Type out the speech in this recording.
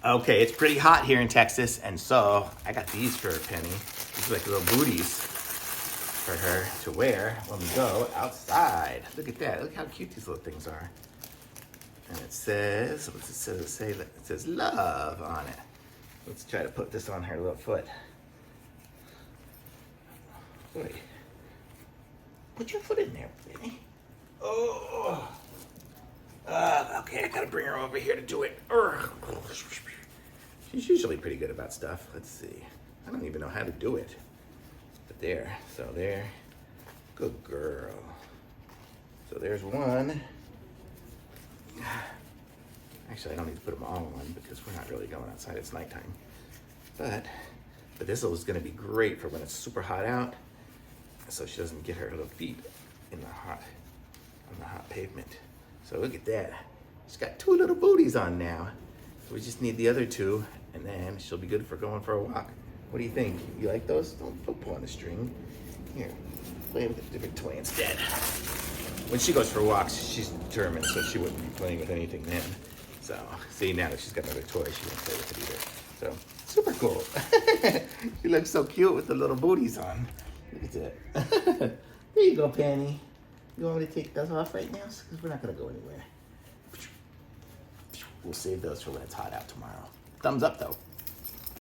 Okay, it's pretty hot here in Texas, and so I got these for Penny. These are like little booties for her to wear when we go outside. Look at that. Look how cute these little things are. And it says, what does it say? It says love on it. Let's try to put this on her little foot. Wait. Put your foot in there, baby. Oh. Okay, I gotta bring her over here to do it. She's usually pretty good about stuff. Let's see. I don't even know how to do it. But there. So there. Good girl. So there's one. Actually, I don't need to put them all on because we're not really going outside. It's nighttime. But this is going to be great for when it's super hot out, so she doesn't get her little feet in the hot pavement. So look at that. She's got 2 little booties on now. So we just need the other 2, and then she'll be good for going for a walk. What do you think? You like those? Don't pull on the string. Here, play with a different toy instead. When she goes for walks, she's determined, so she wouldn't be playing with anything then. So, see, now that she's got another toy, she won't play with it either. So, super cool. She looks so cute with the little booties on. Look at that. There you go, Penny. You want me to take those off right now? Because we're not going to go anywhere. We'll save those for when it's hot out tomorrow. Thumbs up, though.